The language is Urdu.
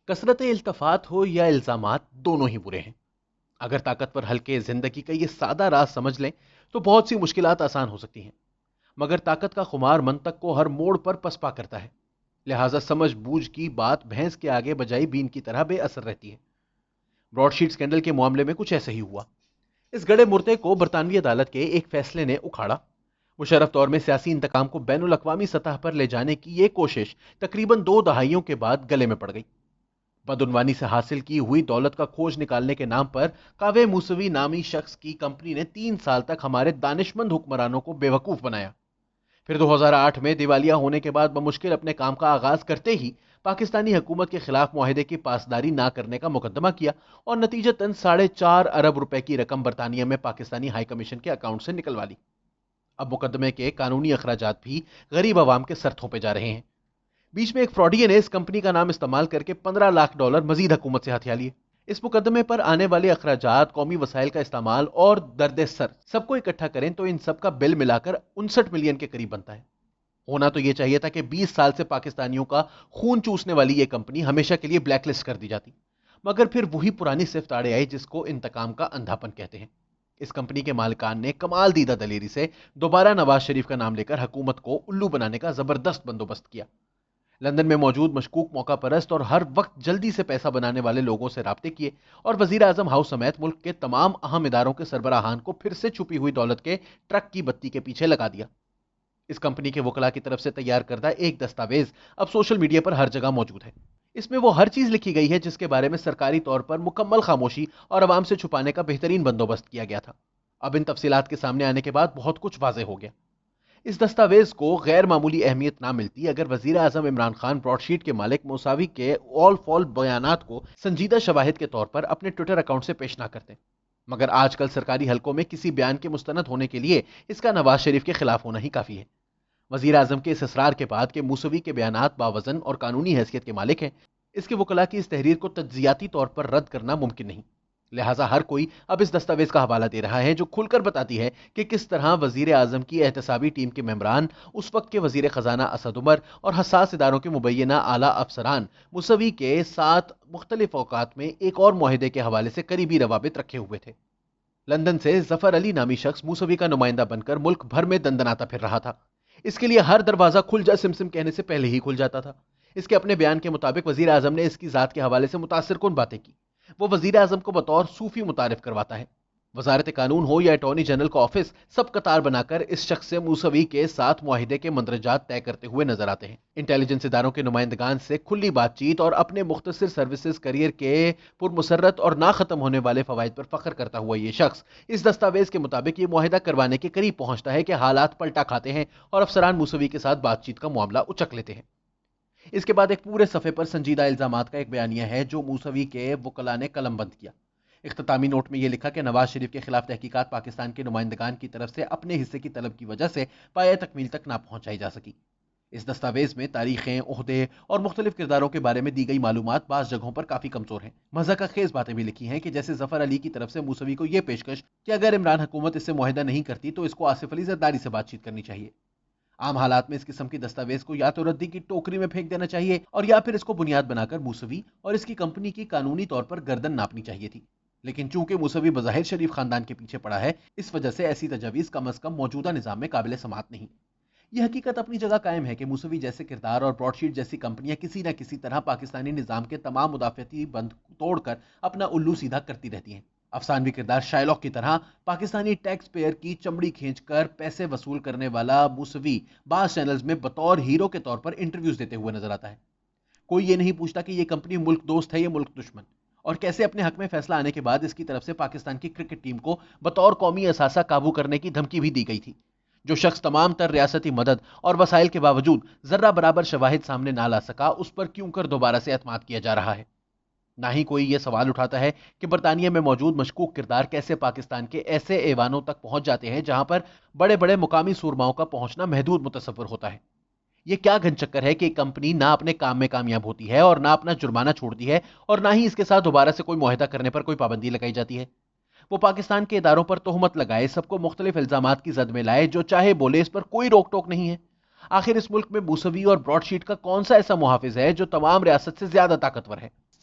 کثرت التفات ہو یا الزامات، دونوں ہی برے ہیں۔ اگر طاقتور ہلکے زندگی کا یہ سادہ راز سمجھ لیں تو بہت سی مشکلات آسان ہو سکتی ہیں، مگر طاقت کا خمار منطق کو ہر موڑ پر پسپا کرتا ہے، لہٰذا سمجھ بوجھ کی بات بھینس کے آگے بجائی بین کی طرح بے اثر رہتی ہے۔ براڈ شیٹ سکینڈل کے معاملے میں کچھ ایسا ہی ہوا۔ اس گڑے مرتے کو برطانوی عدالت کے ایک فیصلے نے اکھاڑا۔ مشرف دور میں سیاسی انتقام کو بین الاقوامی سطح پر لے جانے کی یہ کوشش تقریباً 2 دہائیوں کے بعد گلے میں پڑ گئی۔ بدعنوانی سے حاصل کی ہوئی دولت کا کھوج نکالنے کے نام پر کاوے موسوی نامی شخص کی کمپنی نے 3 سال تک ہمارے دانشمند حکمرانوں کو بے وقوف بنایا۔ پھر 2008 میں دیوالیہ ہونے کے بعد بمشکل اپنے کام کا آغاز کرتے ہی پاکستانی حکومت کے خلاف معاہدے کی پاسداری نہ کرنے کا مقدمہ کیا اور نتیجتاً 4.5 ارب روپے کی رقم برطانیہ میں پاکستانی ہائی کمیشن کے اکاؤنٹ سے نکلوا لی۔ اب مقدمے کے قانونی اخراجات بھی غریب عوام کے سرتھوں پہ جا رہے ہیں۔ بیچ میں ایک فراڈیے نے اس کمپنی کا نام استعمال کر کے $15 لاکھ مزید حکومت سے ہتھیا لیے۔ اس مقدمے پر آنے والے اخراجات، قومی وسائل کا استعمال اور درد سر سب کو اکٹھا کریں تو ان سب کا بل ملا کر 59 ملین کے قریب بنتا ہے۔ ہونا تو یہ چاہیے تھا کہ 20 سال سے پاکستانیوں کا خون چوسنے والی یہ کمپنی ہمیشہ کے لیے بلیک لسٹ کر دی جاتی، مگر پھر وہی پرانی صفت آڑے آئی جس کو انتقام کا اندھاپن کہتے ہیں۔ اس کمپنی کے مالکان نے کمال دیدہ دلیری سے دوبارہ نواز شریف کا نام لے کر حکومت کو الو بنانے کا زبردست بندوبست کیا۔ لندن میں موجود مشکوک موقع پرست اور ہر وقت جلدی سے پیسہ بنانے والے لوگوں سے رابطے کیے اور وزیر اعظم ہاؤس سمیت ملک کے تمام اہم اداروں کے سربراہان کو پھر سے چھپی ہوئی دولت کے ٹرک کی بتی کے پیچھے لگا دیا۔ اس کمپنی کے وکلاء کی طرف سے تیار کردہ ایک دستاویز اب سوشل میڈیا پر ہر جگہ موجود ہے۔ اس میں وہ ہر چیز لکھی گئی ہے جس کے بارے میں سرکاری طور پر مکمل خاموشی اور عوام سے چھپانے کا بہترین بندوبست کیا گیا تھا۔ اب ان تفصیلات کے سامنے آنے کے بعد بہت کچھ واضح ہو گیا۔ اس دستاویز کو غیر معمولی اہمیت نہ ملتی اگر وزیر اعظم عمران خان براڈ شیٹ کے مالک موساوی کے آل فال بیانات کو سنجیدہ شواہد کے طور پر اپنے ٹویٹر اکاؤنٹ سے پیش نہ کرتے، مگر آج کل سرکاری حلقوں میں کسی بیان کے مستند ہونے کے لیے اس کا نواز شریف کے خلاف ہونا ہی کافی ہے۔ وزیر اعظم کے اس اصرار کے بعد کہ موسوی کے بیانات باوزن اور قانونی حیثیت کے مالک ہیں، اس کے وکلاء کی اس تحریر کو تجزیاتی طور پر رد کرنا ممکن نہیں، لہٰذا ہر کوئی اب اس دستاویز کا حوالہ دے رہا ہے جو کھل کر بتاتی ہے کہ کس طرح وزیر اعظم کی احتسابی ٹیم کے ممبران، اس وقت کے وزیر خزانہ اسد عمر اور حساس اداروں کے مبینہ اعلیٰ افسران موسوی کے 7 مختلف اوقات میں ایک اور معاہدے کے حوالے سے قریبی روابط رکھے ہوئے تھے۔ لندن سے ظفر علی نامی شخص موسوی کا نمائندہ بن کر ملک بھر میں دندناتا پھر رہا تھا۔ اس کے لیے ہر دروازہ کھل جا سم کہنے سے پہلے ہی کھل جاتا تھا۔ اس کے اپنے بیان کے مطابق وزیر اعظم نے اس کی ذات کے حوالے سے متاثر کن باتیں کی۔ وہ وزیر اعظم کو بطور صوفی متعارف کرواتا ہے۔ وزارت قانون ہو یا اٹارنی جنرل کا آفس، سب قطار بنا کر اس شخص سے موسوی کے 7 معاہدے کے مندرجات طے کرتے ہوئے نظر آتے ہیں۔ انٹیلیجنس اداروں کے نمائندگان سے کھلی بات چیت اور اپنے مختصر سروسز کیریئر کے پرمسرت اور نہ ختم ہونے والے فوائد پر فخر کرتا ہوا یہ شخص اس دستاویز کے مطابق یہ معاہدہ کروانے کے قریب پہنچتا ہے کہ حالات پلٹا کھاتے ہیں اور افسران موسوی کے ساتھ بات چیت کا معاملہ اچک لیتے ہیں۔ اس کے بعد ایک پورے صفحے پر سنجیدہ الزامات کا ایک بیانیہ ہے جو موسوی کے وکلاء نے قلم بند کیا۔ اختتامی نوٹ میں یہ لکھا کہ نواز شریف کے خلاف تحقیقات پاکستان کے نمائندگان کی طرف سے اپنے حصے کی طلب کی وجہ سے پایۂ تکمیل تک نہ پہنچائی جا سکی۔ اس دستاویز میں تاریخیں، عہدے اور مختلف کرداروں کے بارے میں دی گئی معلومات بعض جگہوں پر کافی کمزور ہیں۔ مضحکہ خیز باتیں بھی لکھی ہیں کہ جیسے ظفر علی کی طرف سے موسوی کو یہ پیشکش کہ اگر عمران حکومت اس سے معاہدہ نہیں کرتی تو اس کو آصف علی زرداری سے بات چیت کرنی چاہیے۔ عام حالات میں اس قسم کی دستاویز کو یا تو ردی کی ٹوکری میں پھینک دینا چاہیے اور یا پھر اس کو بنیاد بنا کر موسوی اور اس کی کمپنی کی قانونی طور پر گردن ناپنی چاہیے تھی، لیکن چونکہ موسوی بظاہر شریف خاندان کے پیچھے پڑا ہے، اس وجہ سے ایسی تجاویز کم از کم موجودہ نظام میں قابل سماعت نہیں۔ یہ حقیقت اپنی جگہ قائم ہے کہ موسوی جیسے کردار اور براڈ شیٹ جیسی کمپنیاں کسی نہ کسی طرح پاکستانی نظام کے تمام مدافعتی بند توڑ کر اپنا الو سیدھا کرتی رہتی ہیں۔ افسانوی کردار شائلوک کی طرح پاکستانی ٹیکس پیئر کی چمڑی کھینچ کر پیسے وصول کرنے والا موسوی بعض چینلز میں بطور ہیرو کے طور پر انٹرویوز دیتے ہوئے نظر آتا ہے۔ کوئی یہ نہیں پوچھتا کہ یہ کمپنی ملک دوست ہے یا ملک دشمن، اور کیسے اپنے حق میں فیصلہ آنے کے بعد اس کی طرف سے پاکستان کی کرکٹ ٹیم کو بطور قومی اثاثہ قابو کرنے کی دھمکی بھی دی گئی تھی۔ جو شخص تمام تر ریاستی مدد اور وسائل کے باوجود ذرہ برابر شواہد سامنے نہ لا سکا، اس پر کیوں کر دوبارہ سے اعتماد کیا جا رہا ہے؟ نہ ہی کوئی یہ سوال اٹھاتا ہے کہ برطانیہ میں موجود مشکوک کردار کیسے پاکستان کے ایسے ایوانوں تک پہنچ جاتے ہیں جہاں پر بڑے بڑے مقامی سورماؤں کا پہنچنا محدود متصور ہوتا ہے۔ یہ کیا گھن چکر ہے کہ ایک کمپنی نہ اپنے کام میں کامیاب ہوتی ہے اور نہ اپنا جرمانہ چھوڑتی ہے اور نہ ہی اس کے ساتھ دوبارہ سے کوئی معاہدہ کرنے پر کوئی پابندی لگائی جاتی ہے۔ وہ پاکستان کے اداروں پر تہمت لگائے، سب کو مختلف الزامات کی زد میں لائے، جو چاہے بولے، اس پر کوئی روک ٹوک نہیں ہے۔ آخر اس ملک میں موسوی اور براڈ شیٹ کا کون سا ایسا محافظ ہے جو تمام ریاست سے زیادہ طاقتور ہے؟